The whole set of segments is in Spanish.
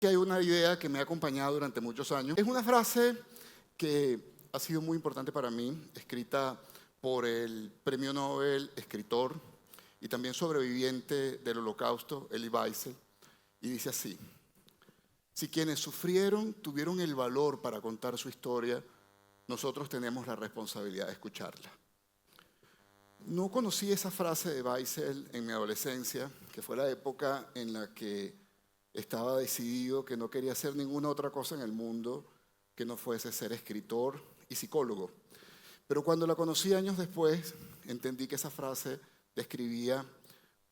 que hay una idea que me ha acompañado durante muchos años. Es una frase que ha sido muy importante para mí, escrita por el premio Nobel, escritor y también sobreviviente del Holocausto, Elie Wiesel, y dice así: si quienes sufrieron tuvieron el valor para contar su historia, nosotros tenemos la responsabilidad de escucharla. No conocí esa frase de Wiesel en mi adolescencia, que fue la época en la que estaba decidido que no quería hacer ninguna otra cosa en el mundo que no fuese ser escritor y psicólogo. Pero cuando la conocí años después, entendí que esa frase describía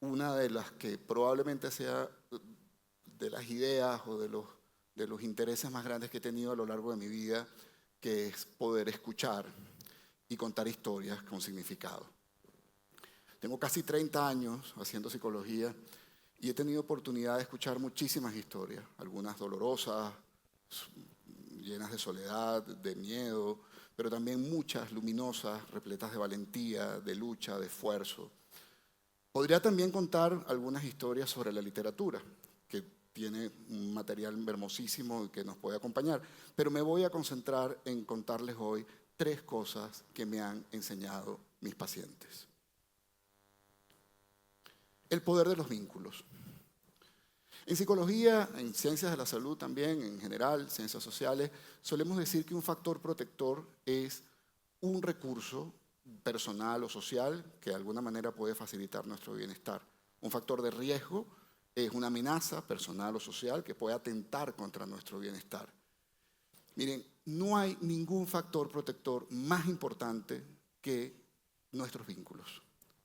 una de las que probablemente sea de las ideas o de los intereses más grandes que he tenido a lo largo de mi vida, que es poder escuchar y contar historias con significado. Tengo casi 30 años haciendo psicología y he tenido oportunidad de escuchar muchísimas historias, algunas dolorosas, llenas de soledad, de miedo, pero también muchas luminosas, repletas de valentía, de lucha, de esfuerzo. Podría también contar algunas historias sobre la literatura, que tiene un material hermosísimo y que nos puede acompañar, pero me voy a concentrar en contarles hoy 3 cosas que me han enseñado mis pacientes. El poder de los vínculos. En psicología, en ciencias de la salud también, en general, ciencias sociales, solemos decir que un factor protector es un recurso personal o social que de alguna manera puede facilitar nuestro bienestar. Un factor de riesgo es una amenaza personal o social que puede atentar contra nuestro bienestar. Miren, no hay ningún factor protector más importante que nuestros vínculos.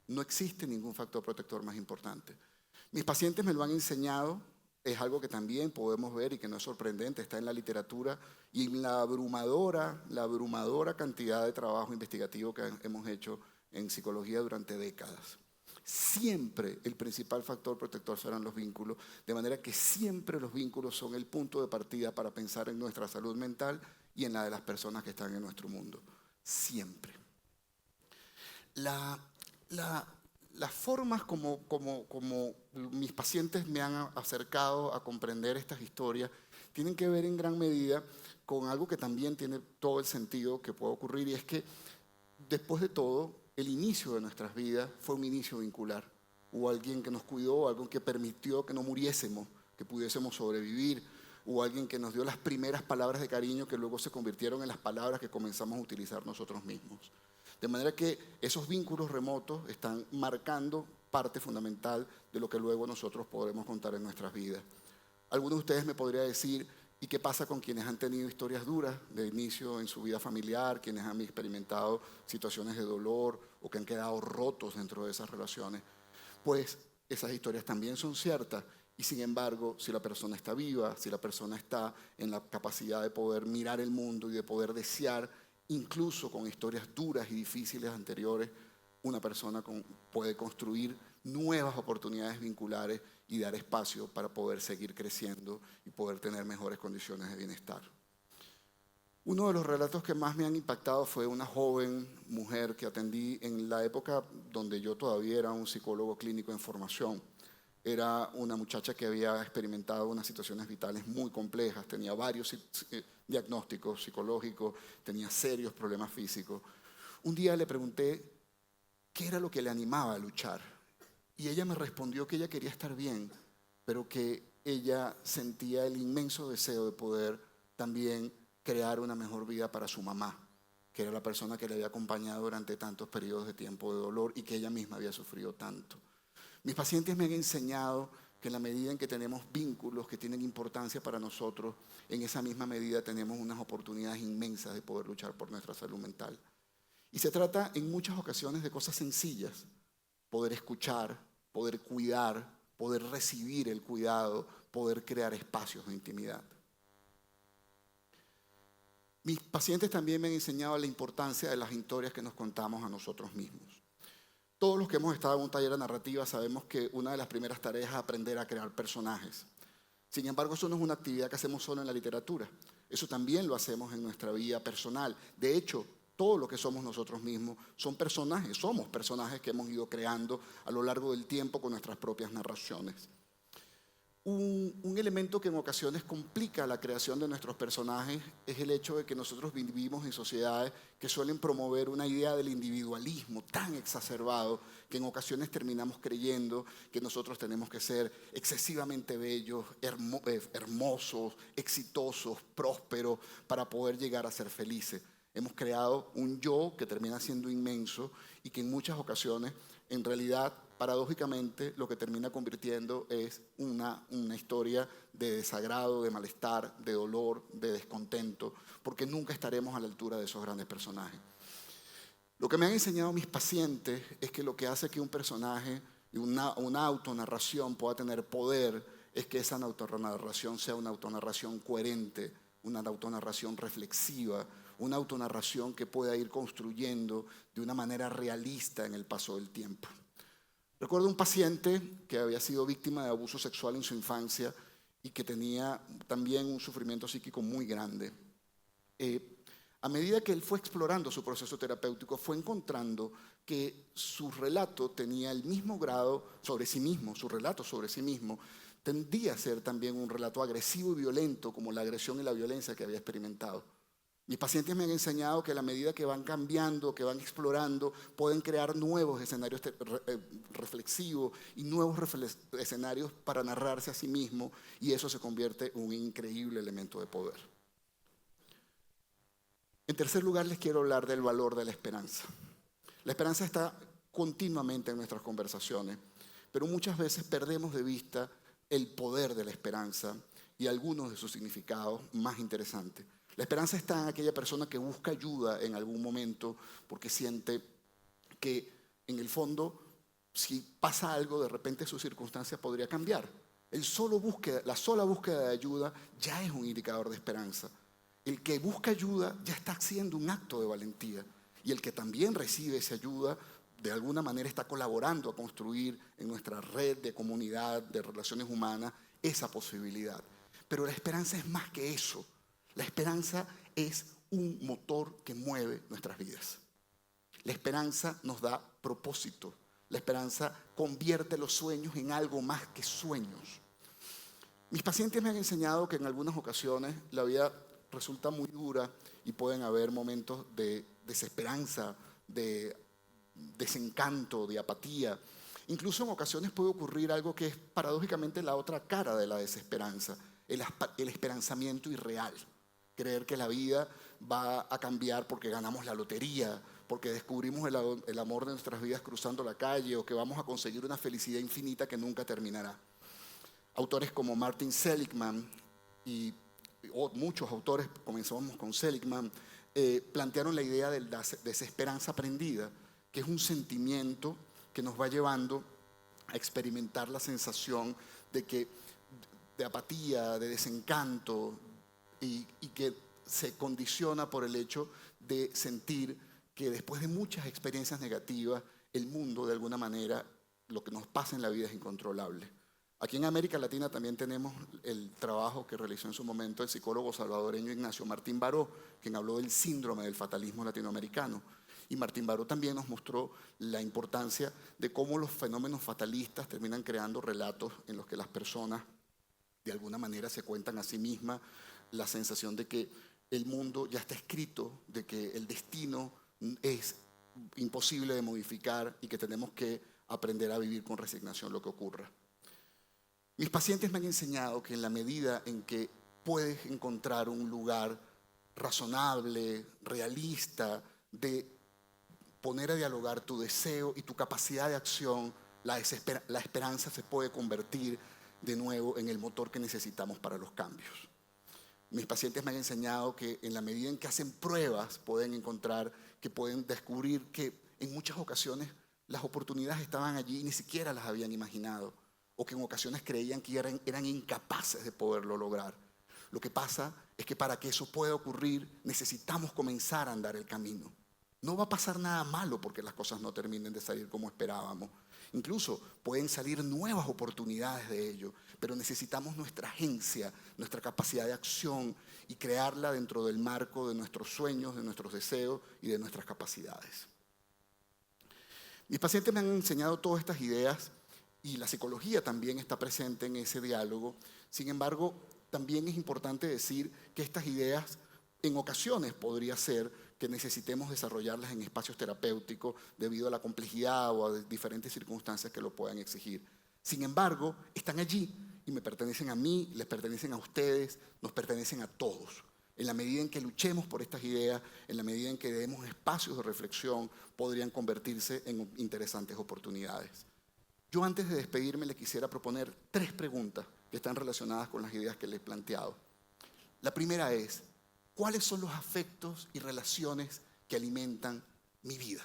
No existe ningún factor protector más importante. Mis pacientes me lo han enseñado, es algo que también podemos ver y que no es sorprendente, está en la literatura y en la abrumadora cantidad de trabajo investigativo que hemos hecho en psicología durante décadas. Siempre el principal factor protector serán los vínculos, de manera que siempre los vínculos son el punto de partida para pensar en nuestra salud mental y en la de las personas que están en nuestro mundo. Siempre. Las formas como mis pacientes me han acercado a comprender estas historias tienen que ver en gran medida con algo que también tiene todo el sentido que puede ocurrir, y es que después de todo, el inicio de nuestras vidas fue un inicio vincular. Hubo alguien que nos cuidó, alguien que permitió que no muriésemos, que pudiésemos sobrevivir, hubo alguien que nos dio las primeras palabras de cariño que luego se convirtieron en las palabras que comenzamos a utilizar nosotros mismos. De manera que esos vínculos remotos están marcando parte fundamental de lo que luego nosotros podremos contar en nuestras vidas. Algunos de ustedes me podrían decir: ¿y qué pasa con quienes han tenido historias duras de inicio en su vida familiar, quienes han experimentado situaciones de dolor o que han quedado rotos dentro de esas relaciones? Pues esas historias también son ciertas y sin embargo, si la persona está viva, si la persona está en la capacidad de poder mirar el mundo y de poder desear, incluso con historias duras y difíciles anteriores, una persona puede construir nuevas oportunidades vinculares y dar espacio para poder seguir creciendo y poder tener mejores condiciones de bienestar. Uno de los relatos que más me han impactado fue una joven mujer que atendí en la época donde yo todavía era un psicólogo clínico en formación. Era una muchacha que había experimentado unas situaciones vitales muy complejas, tenía varios diagnósticos psicológicos, tenía serios problemas físicos. Un día le pregunté qué era lo que le animaba a luchar y ella me respondió que ella quería estar bien, pero que ella sentía el inmenso deseo de poder también crear una mejor vida para su mamá, que era la persona que le había acompañado durante tantos periodos de tiempo de dolor y que ella misma había sufrido tanto. Mis pacientes me han enseñado que en la medida en que tenemos vínculos que tienen importancia para nosotros, en esa misma medida tenemos unas oportunidades inmensas de poder luchar por nuestra salud mental. Y se trata en muchas ocasiones de cosas sencillas: poder escuchar, poder cuidar, poder recibir el cuidado, poder crear espacios de intimidad. Mis pacientes también me han enseñado la importancia de las historias que nos contamos a nosotros mismos. Todos los que hemos estado en un taller de narrativa sabemos que una de las primeras tareas es aprender a crear personajes. Sin embargo, eso no es una actividad que hacemos solo en la literatura. Eso también lo hacemos en nuestra vida personal. De hecho, todo lo que somos nosotros mismos son personajes. Somos personajes que hemos ido creando a lo largo del tiempo con nuestras propias narraciones. Un elemento que en ocasiones complica la creación de nuestros personajes es el hecho de que nosotros vivimos en sociedades que suelen promover una idea del individualismo tan exacerbado que en ocasiones terminamos creyendo que nosotros tenemos que ser excesivamente bellos, hermosos, exitosos, prósperos para poder llegar a ser felices. Hemos creado un yo que termina siendo inmenso y que en muchas ocasiones, en realidad, paradójicamente, lo que termina convirtiendo es una historia de desagrado, de malestar, de dolor, de descontento, porque nunca estaremos a la altura de esos grandes personajes. Lo que me han enseñado mis pacientes es que lo que hace que un personaje y una autonarración pueda tener poder es que esa autonarración sea una autonarración coherente, una autonarración reflexiva, una autonarración que pueda ir construyendo de una manera realista en el paso del tiempo. Recuerdo un paciente que había sido víctima de abuso sexual en su infancia y que tenía también un sufrimiento psíquico muy grande. A medida que él fue explorando su proceso terapéutico, fue encontrando que su relato tenía el mismo grado sobre sí mismo, su relato sobre sí mismo tendía a ser también un relato agresivo y violento como la agresión y la violencia que había experimentado. Mis pacientes me han enseñado que a la medida que van cambiando, que van explorando, pueden crear nuevos escenarios reflexivos y nuevos escenarios para narrarse a sí mismos y eso se convierte en un increíble elemento de poder. En tercer lugar, les quiero hablar del valor de la esperanza. La esperanza está continuamente en nuestras conversaciones, pero muchas veces perdemos de vista el poder de la esperanza y algunos de sus significados más interesantes. La esperanza está en aquella persona que busca ayuda en algún momento porque siente que en el fondo, si pasa algo, de repente su circunstancia podría cambiar. La sola búsqueda de ayuda ya es un indicador de esperanza. El que busca ayuda ya está haciendo un acto de valentía y el que también recibe esa ayuda de alguna manera está colaborando a construir en nuestra red de comunidad, de relaciones humanas, esa posibilidad. Pero la esperanza es más que eso. La esperanza es un motor que mueve nuestras vidas. La esperanza nos da propósito. La esperanza convierte los sueños en algo más que sueños. Mis pacientes me han enseñado que en algunas ocasiones la vida resulta muy dura y pueden haber momentos de desesperanza, de desencanto, de apatía. Incluso en ocasiones puede ocurrir algo que es paradójicamente la otra cara de la desesperanza, el esperanzamiento irreal. Creer que la vida va a cambiar porque ganamos la lotería, porque descubrimos el amor de nuestras vidas cruzando la calle o que vamos a conseguir una felicidad infinita que nunca terminará. Autores como Martin Seligman y muchos autores, comenzamos con Seligman, plantearon la idea de la desesperanza aprendida, que es un sentimiento que nos va llevando a experimentar la sensación de apatía, de desencanto, y que se condiciona por el hecho de sentir que después de muchas experiencias negativas, el mundo de alguna manera, lo que nos pasa en la vida es incontrolable. Aquí en América Latina también tenemos el trabajo que realizó en su momento el psicólogo salvadoreño Ignacio Martín Baró, quien habló del síndrome del fatalismo latinoamericano. Y Martín Baró también nos mostró la importancia de cómo los fenómenos fatalistas terminan creando relatos en los que las personas de alguna manera se cuentan a sí mismas la sensación de que el mundo ya está escrito, de que el destino es imposible de modificar y que tenemos que aprender a vivir con resignación lo que ocurra. Mis pacientes me han enseñado que en la medida en que puedes encontrar un lugar razonable, realista, de poner a dialogar tu deseo y tu capacidad de acción, la esperanza se puede convertir de nuevo en el motor que necesitamos para los cambios. Mis pacientes me han enseñado que en la medida en que hacen pruebas pueden encontrar, que pueden descubrir que en muchas ocasiones las oportunidades estaban allí y ni siquiera las habían imaginado, o que en ocasiones creían que eran incapaces de poderlo lograr. Lo que pasa es que para que eso pueda ocurrir necesitamos comenzar a andar el camino. No va a pasar nada malo porque las cosas no terminen de salir como esperábamos. Incluso pueden salir nuevas oportunidades de ello, pero necesitamos nuestra agencia, nuestra capacidad de acción y crearla dentro del marco de nuestros sueños, de nuestros deseos y de nuestras capacidades. Mis pacientes me han enseñado todas estas ideas y la psicología también está presente en ese diálogo. Sin embargo, también es importante decir que estas ideas en ocasiones podría ser que necesitemos desarrollarlas en espacios terapéuticos debido a la complejidad o a diferentes circunstancias que lo puedan exigir. Sin embargo, están allí y me pertenecen a mí, les pertenecen a ustedes, nos pertenecen a todos. En la medida en que luchemos por estas ideas, en la medida en que demos espacios de reflexión, podrían convertirse en interesantes oportunidades. Yo antes de despedirme le quisiera proponer 3 preguntas que están relacionadas con las ideas que les he planteado. La primera es, ¿cuáles son los afectos y relaciones que alimentan mi vida?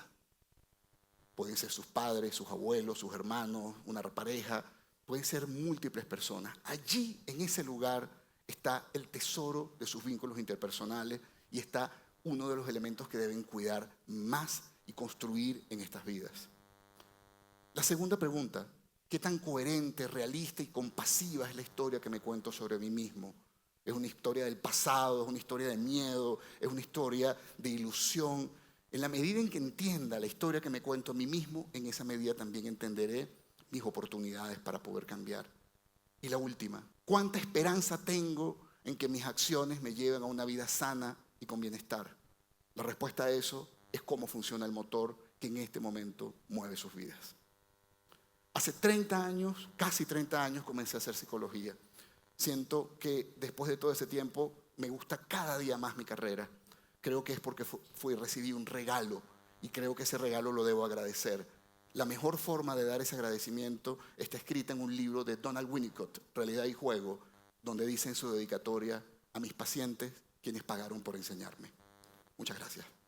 Pueden ser sus padres, sus abuelos, sus hermanos, una pareja, pueden ser múltiples personas. Allí, en ese lugar, está el tesoro de sus vínculos interpersonales y está uno de los elementos que deben cuidar más y construir en estas vidas. La segunda pregunta, ¿qué tan coherente, realista y compasiva es la historia que me cuento sobre mí mismo? Es una historia del pasado, es una historia de miedo, es una historia de ilusión. En la medida en que entienda la historia que me cuento a mí mismo, en esa medida también entenderé mis oportunidades para poder cambiar. Y la última, ¿cuánta esperanza tengo en que mis acciones me lleven a una vida sana y con bienestar? La respuesta a eso es cómo funciona el motor que en este momento mueve sus vidas. Hace 30 años, casi 30 años, comencé a hacer psicología. Siento que después de todo ese tiempo me gusta cada día más mi carrera. Creo que es porque recibí un regalo y creo que ese regalo lo debo agradecer. La mejor forma de dar ese agradecimiento está escrita en un libro de Donald Winnicott, Realidad y Juego, donde dice en su dedicatoria a mis pacientes quienes pagaron por enseñarme. Muchas gracias.